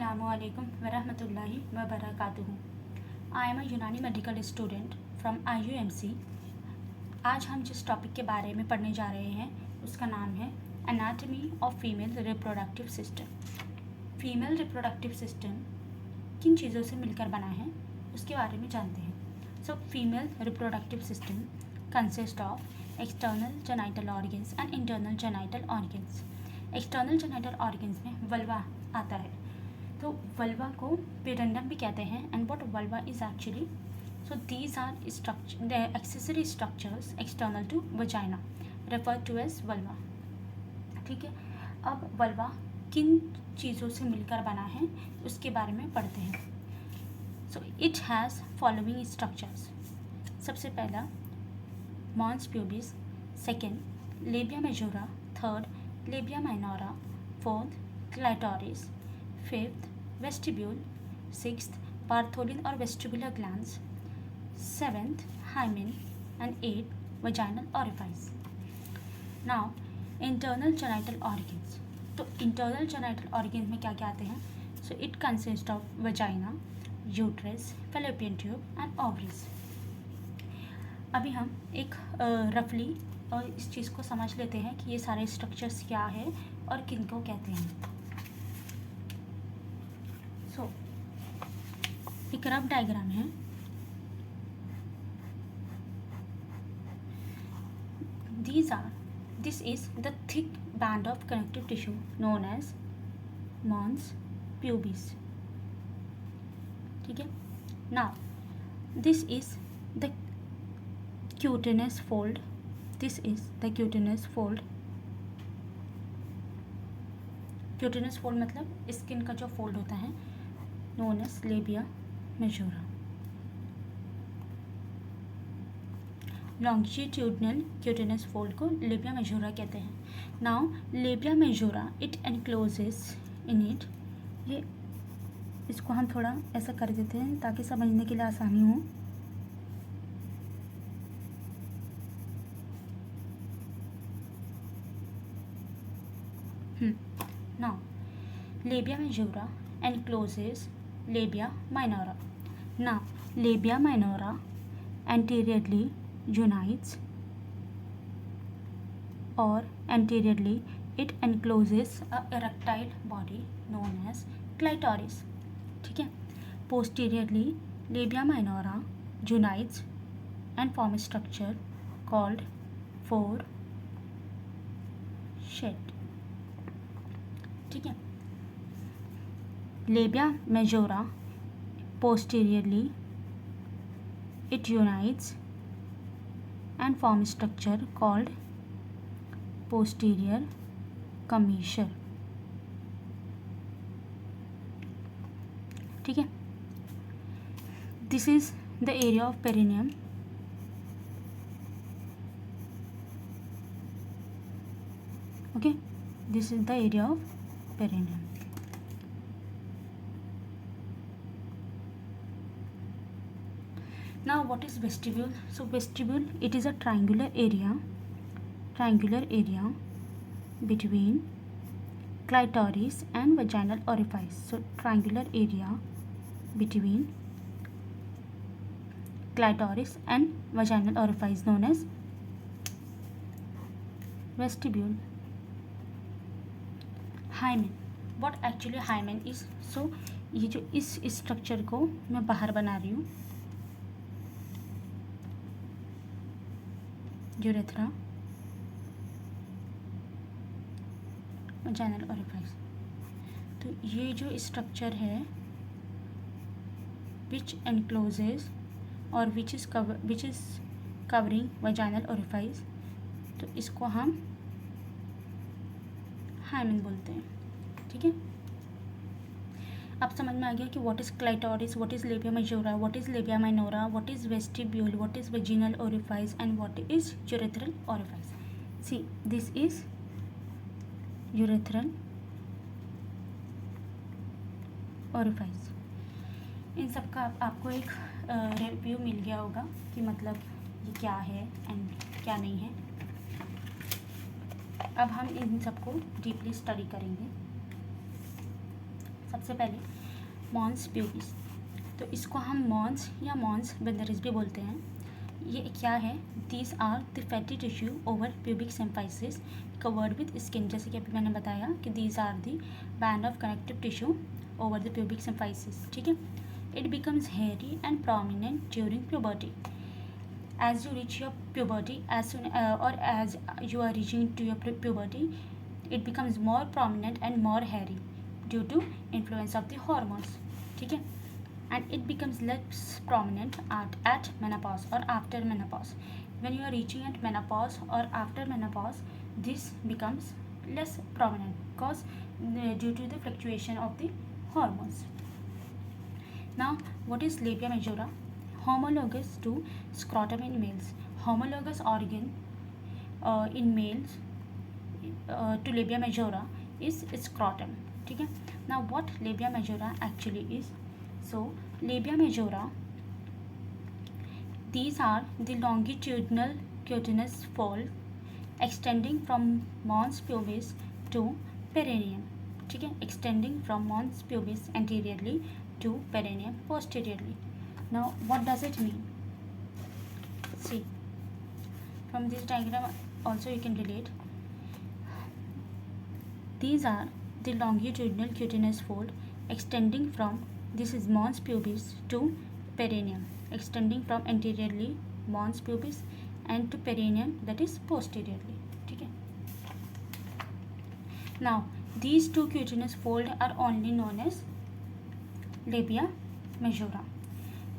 Assalamualaikum warahmatullahi wabarakatuh। I am a यूनानी medical student from IUMC। आज हम जिस टॉपिक के बारे में पढ़ने जा रहे हैं उसका नाम है anatomy of female reproductive system. Female reproductive system किन चीज़ों से मिलकर बना है उसके बारे में जानते हैं। So female reproductive system consist of external genital organs and internal genital organs. External genital organs में वल्वा आता है, तो वल्वा को पेरेंडम भी कहते हैं। And what vulva is actually, so these are structure the accessory structures external to vagina refer to as vulva. ठीक है, अब वल्वा किन चीज़ों से मिलकर बना है उसके बारे में पढ़ते हैं। So it has following structures. सबसे पहला mons pubis, second labia majora, third labia minora, fourth clitoris, fifth vestibule, sixth Bartholin और vestibular glands, seventh hymen and eight vaginal orifice. Now internal genital organs. तो internal genital organs में क्या क्या आते हैं? So it consist of vagina, uterus, fallopian tube and ovaries. अभी हम एक रफली और इस चीज़ को समझ लेते हैं कि ये सारे स्ट्रक्चर्स क्या है और किन को कहते हैं। सो एक रफ डायग्राम है। This is the thick band of connective tissue known as mons pubis. ठीक है, now this is the cutaneous fold. This is the cutaneous fold. Cutaneous fold मतलब स्किन का जो फोल्ड होता है known as labia majora. Longitudinal cutaneous fold को labia majora कहते हैं। Now labia majora it encloses in it. ये इसको हम थोड़ा ऐसा कर देते हैं ताकि समझने के लिए आसानी हो। Now, labia majora encloses labia minora. Now, labia minora anteriorly unites or anteriorly it encloses a erectile body known as clitoris. ठीक है, posteriorly labia minora unites and form a structure called foreshed. ठीक है, labia majora posteriorly it unites and form structure called posterior commissure. ठीक है, this is the area of perineum. Okay, this is the area of perineum. Now what is vestibule? So vestibule it is a triangular area between clitoris and vaginal orifice. So triangular area between clitoris and vaginal orifice known as vestibule. Hymen, what actually hymen is. So ये जो इस structure को मैं बाहर बना रही हूँ, urethra vaginal orifice. तो ये जो स्ट्रक्चर है विच एनक्लोजेस और which is covering vaginal orifice, तो इसको हम हाइमेन बोलते हैं। ठीक है, अब समझ में आ गया कि what is clitoris, what is labia majora, what is labia minora, what is vestibule, what is vaginal orifice and what is urethral orifice. See this is urethral orifice. इन सब का आपको एक रिव्यू मिल गया होगा कि मतलब ये क्या है एंड क्या नहीं है। अब हम इन सबको डीपली स्टडी करेंगे। सबसे पहले मॉन्स प्यूबिस, तो इसको हम मॉन्स या मॉन्स वेंडरिस भी बोलते हैं। ये क्या है? These are the fatty tissue over pubic symphysis covered with skin, जैसे कि अभी मैंने बताया कि these are the band of connective tissue over the pubic symphysis, ठीक है। It becomes hairy and prominent during puberty. As you reach your puberty, as you are reaching to your puberty, it becomes more prominent and more hairy due to influence of the hormones, ठीक है। And it becomes less prominent at menopause or after menopause. When you are reaching at menopause or after menopause, this becomes less prominent because due to the fluctuation of the hormones. Now, what is labia majora? Homologous to scrotum in males. Homologous organ in males to labia majora is scrotum, ठीक है। Now what labia majora actually is? So labia majora, these are the longitudinal cutaneous fold extending from mons pubis to perineum, ठीक है, extending from mons pubis anteriorly to perineum posteriorly. Now what does it mean? See, from this diagram also you can relate. These are the longitudinal cutaneous fold extending from, this is mons pubis to perineum, extending from anteriorly mons pubis and to perineum, that is posteriorly, ठीक है। Now these two cutaneous fold are only known as labia majora,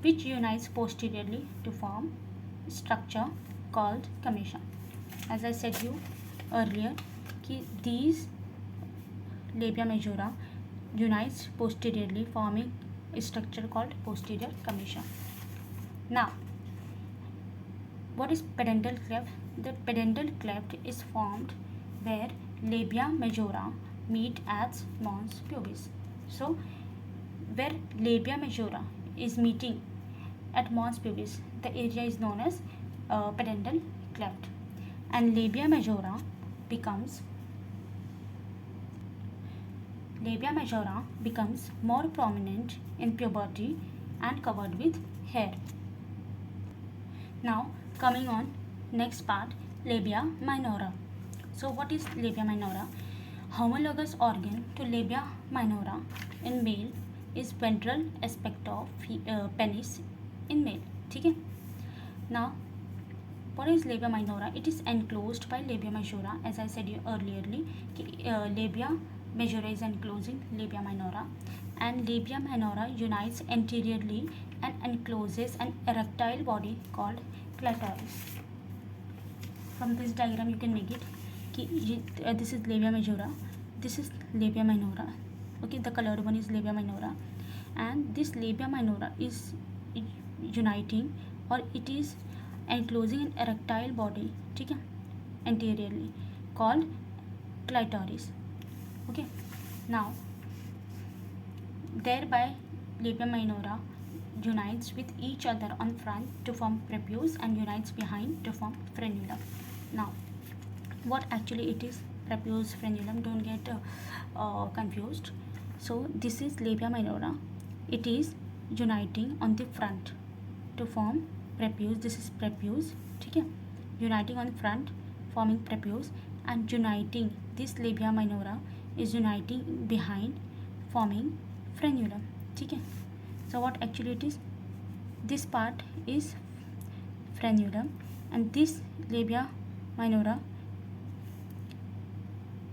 which unites posteriorly to form structure called commission. As I said you earlier कि these labia majora unites posteriorly forming a structure called posterior commission. Now what is peduncle cleft? The peduncle cleft is formed where labia majora meet at mons pubis. So where labia majora is meeting at mons pubis, the area is known as peduncle cleft, and labia majora becomes more prominent in puberty and covered with hair. Now coming on next part, labia minora. So what is labia minora? Homologous organ to labia minora in male is ventral aspect of penis in male, ठीक है। Now what is labia minora? It is enclosed by labia majora, as I said you earlierly कि labia majora is enclosing labia minora, and labia minora unites anteriorly and encloses an erectile body called clitoris. From this diagram you can make it कि this is labia majora, this is labia minora, okay, the colored one is labia minora, and this labia minora is uniting or it is enclosing an erectile body, ठीक है, anteriorly called clitoris, okay। Now thereby labia minora unites with each other on front to form prepuce and unites behind to form frenulum. Now what actually it is prepuce frenulum, don't get confused. So this is labia minora, it is uniting on the front to form prepuce, this is prepuce, ठीक है, uniting on front forming prepuce, and uniting this labia minora is uniting behind forming frenulum, ठीक है। So what actually it is? This part is frenulum and this labia minora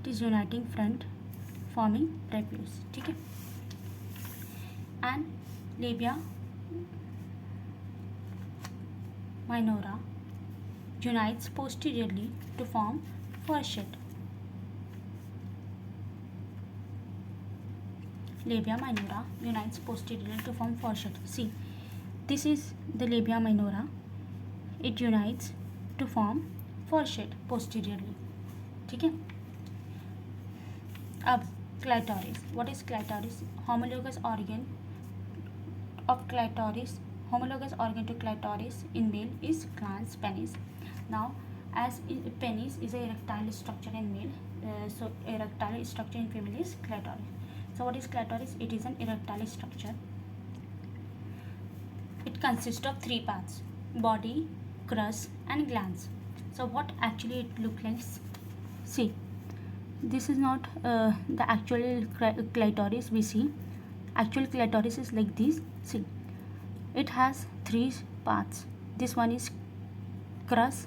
it is uniting front forming prepuce, ठीक है। And labia minora unites posteriorly to form fourchette. Labia minora unites posteriorly to form fourchette. See, this is the labia minora, it unites to form fourchette posteriorly, ठीक है। अब clitoris, what is clitoris? Homologous organ to clitoris in male is glans penis. Now as penis is a erectile structure in male, so erectile structure in female is clitoris. So what is clitoris? It is an erectile structure. It consists of three parts: body, crus, and glands. So what actually it looks like? See, this is not the actual clitoris we see. Actual clitoris is like this. See, it has three parts. This one is crus,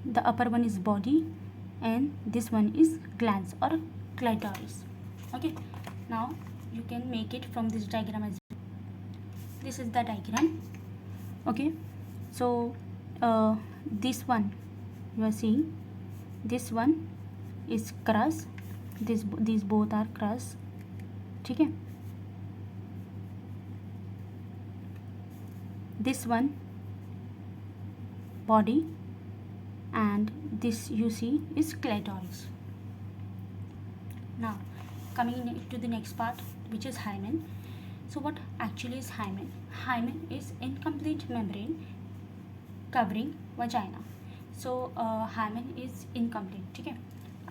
the upper one is body, and this one is glands or clitoris. Okay, now you can make it from this diagram as well. This is the diagram. Okay, so this one you are seeing, this one is crus, these both are crus. ठीक है, this one body, and this you see is clitoris. Now coming to the next part, which is hymen. So what actually is hymen? Hymen is incomplete membrane covering vagina. So hymen is incomplete. ठीक है,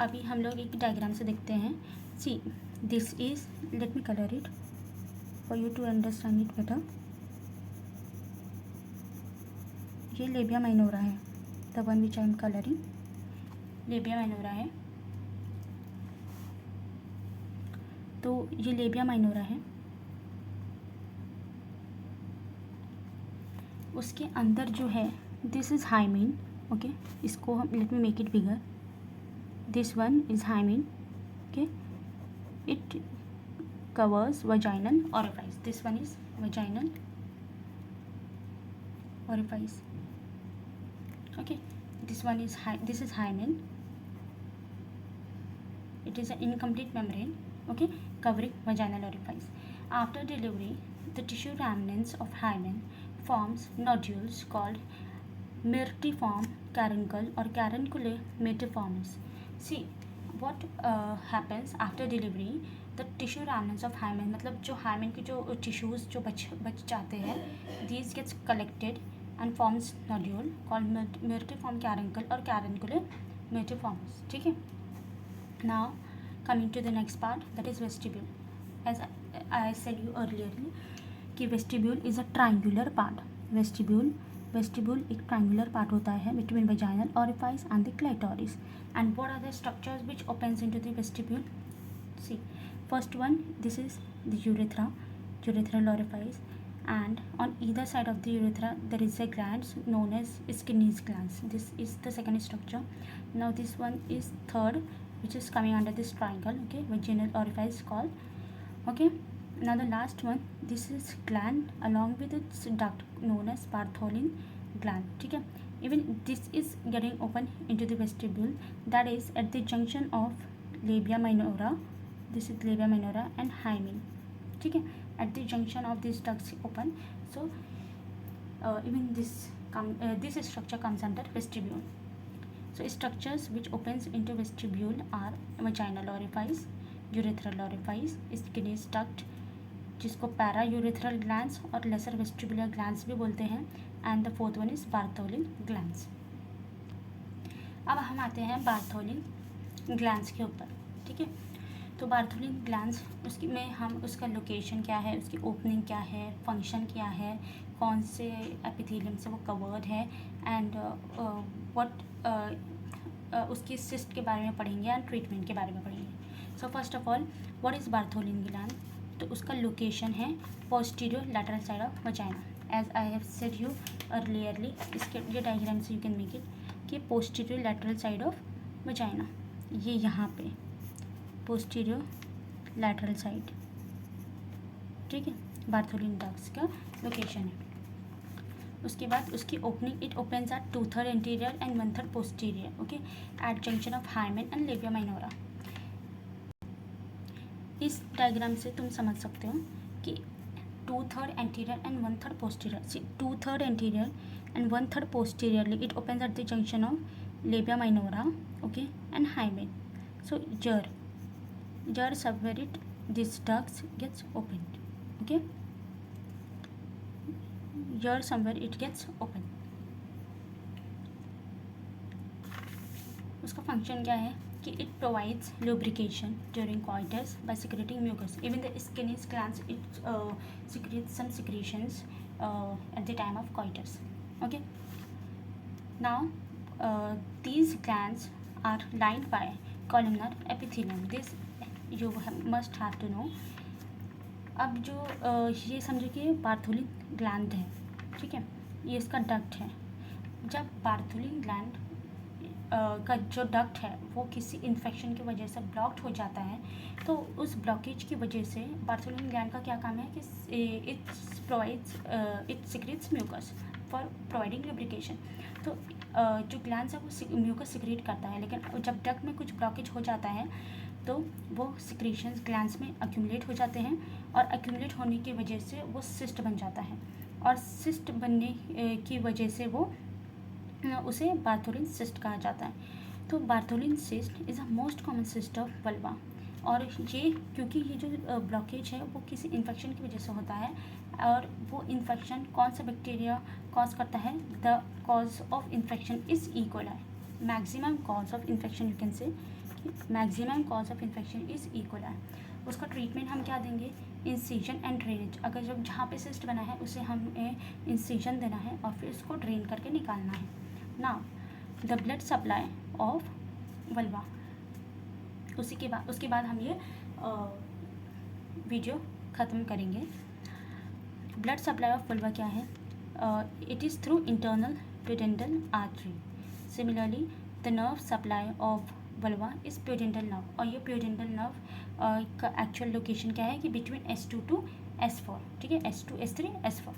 अभी हम लोग एक diagram से देखते हैं. See, this is, let me color it for you to understand it better. ये labia minora है, the one which I am coloring. labia minora है. तो ये labia minora है. उसके अंदर जो है, दिस इज़ hymen. ओके, इसको हम, let me make it bigger. This one is hymen. Okay, it covers vaginal orifice. This one is vaginal orifice. Okay, this one is this is hymen. It is an incomplete membrane, okay, covering vaginal orifice. After delivery, the tissue remnants of hymen forms nodules called myrtiform caruncle or carunculae myrtiformis. See, what happens after delivery, the tissue remnants of hymen, मतलब जो hymen के जो tissues जो बच जाते हैं, these gets collected and forms nodule called myrtiform caruncle or carunculae myrtiformis. ठीक है. Now coming to the next part, that is vestibule. As I said you earlier कि vestibule is a triangular part. Vestibule एक triangular part होता है between vaginal orifice and the clitoris. And what are the structures which opens into the vestibule? See, first one, this is the urethral orifice, and on either side of the urethra there is a glands known as Skinner's glands. This is the second structure. Now this one is third, which is coming under this triangle. Okay, vaginal orifice called. Okay, now the last one, this is gland along with its duct known as Bartholin gland. ठीक है, even this is getting open into the vestibule, that is at the junction of labia minora. This is labia minora and hymen. ठीक है, at the junction of these ducts open. So even this structure comes under vestibule. So structures which opens into vestibule are vaginal orifice, urethral orifice, Skinner's duct, जिसको para urethral glands और laser vestibular glands भी बोलते हैं, and the fourth one is Bartholin glands. अब हम आते हैं Bartholin glands के ऊपर. ठीक है, तो बार्थोलिन ग्लैंड्स, उसकी में हम उसका लोकेशन क्या है, उसकी ओपनिंग क्या है, फंक्शन क्या है, कौन से एपिथेलियम से वो कवर्ड है, एंड उसकी सिस्ट के बारे में पढ़ेंगे एंड ट्रीटमेंट के बारे में पढ़ेंगे. So first of all, what is Bartholin gland? तो उसका लोकेशन है posterior lateral side of vagina. As I have said you earlierly, इसके ये डायग्राम से यू कैन मेक इट कि posterior lateral side of vagina, ये यहाँ पे पोस्टीरियर लैटरल साइड. ठीक है, बार्थोलिन डक्ट्स का लोकेशन है. उसके बाद उसकी opening, it opens at 2/3 anterior and 1/3 posterior. Okay, at junction of hymen and labia minora. इस डायग्राम से तुम समझ सकते हो कि 2/3 anterior and 1/3 posterior. See, 2/3 anterior and 1/3 posteriorly it opens at the junction of labia minora, okay, and hymen. So जर somewhere it this ducts gets opened. Okay, here somewhere it gets opened. उसका function क्या है कि it provides lubrication during coitus by secreting mucus. Even the skinny glands, it secretes some secretions at the time of coitus. Okay. Now these glands are lined by columnar epithelium. This you must have to know. अब जो ये समझो कि Bartholin gland है, ठीक है, ये इसका डक्ट है. जब बार्थोलिन ग्लैंड का जो डक्ट है वो किसी इन्फेक्शन की वजह से ब्लॉक्ड हो जाता है, तो उस ब्लॉकेज की वजह से बार्थोलिन ग्लैंड का क्या काम है कि it secretes mucus for providing lubrication. तो जो ग्लैंड्स है वो म्यूकस सिक्रेट करता है, लेकिन जब डक्ट में कुछ ब्लॉकेज हो जाता है तो वो सिक्रेशंस ग्लैंड्स में अक्यूमुलेट हो जाते हैं, और अक्यूमुलेट होने की वजह से वो सिस्ट बन जाता है, और सिस्ट बनने की वजह से वो उसे बार्थोलिन सिस्ट कहा जाता है. तो Bartholin cyst is a most common cyst of vulva. और ये क्योंकि ये जो ब्लॉकेज है वो किसी इन्फेक्शन की वजह से होता है, और वो इन्फेक्शन कौन सा बैक्टीरिया कॉज करता है, the cause of infection is E coli. Maximum cause of infection, you can say maximum cause of infection is E coli. उसका ट्रीटमेंट हम क्या देंगे, इंसिजन एंड ड्रेनेज. अगर जब जहाँ पे सिस्ट बना है उसे हमें इंसिजन देना है और फिर उसको ड्रेन करके निकालना है. Now the blood supply of vulva. उसके बाद हम ये वीडियो ख़त्म करेंगे. ब्लड सप्लाई ऑफ वल्वा क्या है, it is through internal प्यूडेंटल artery. Similarly the nerve supply of vulva is प्यूडेंटल nerve, और ये प्यूडेंटल नर्व का एक्चुअल लोकेशन क्या है कि बिटवीन S2 to S4, ठीक है, S2 S3 S4.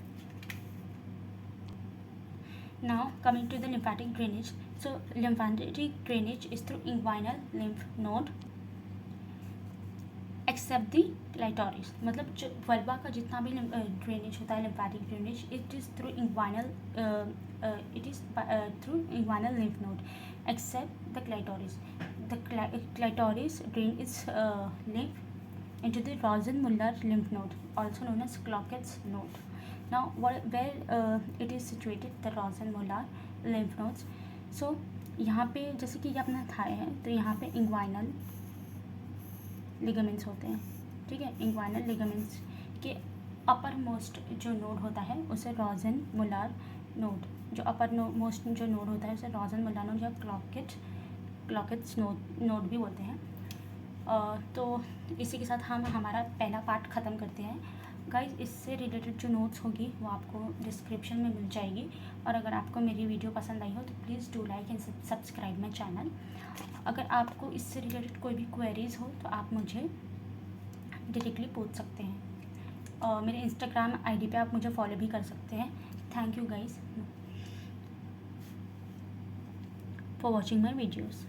Now coming to the lymphatic drainage. So lymphatic drainage is through inguinal lymph node except the clitoris. मतलब जो वल्वा का जितना भी ड्रेनेज होता है, lymphatic drainage, it is through inguinal lymph node except the clitoris. The clitoris drain its lymph into the Rosenmuller lymph node, also known as Clockett's node. Now where it is situated, the Rosenmuller lymph nodes. So यहाँ पे जैसे कि ये अपना Thai है, तो यहाँ पे इंग्वाइनल लिगामेंट्स होते हैं, ठीक है. इंग्वाइनल लिगामेंट्स के अपर मोस्ट जो नोड होता है उसे रोज़नमुलर नोड, जो अपर मोस्ट जो नोड होता है उसे रोज़नमुलर नोड या क्लॉकेट्स नोड भी बोलते हैं. तो इसी के साथ हम हमारा पहला पार्ट ख़त्म करते हैं. गाइस, इससे रिलेटेड जो नोट्स होगी वो आपको डिस्क्रिप्शन में मिल जाएगी, और अगर आपको मेरी वीडियो पसंद आई हो तो please do like and subscribe my channel. अगर आपको इससे रिलेटेड कोई भी क्वेरीज़ हो तो आप मुझे डायरेक्टली पूछ सकते हैं, और मेरे इंस्टाग्राम आईडी पे आप मुझे फॉलो भी कर सकते हैं. Thank you guys for watching my videos.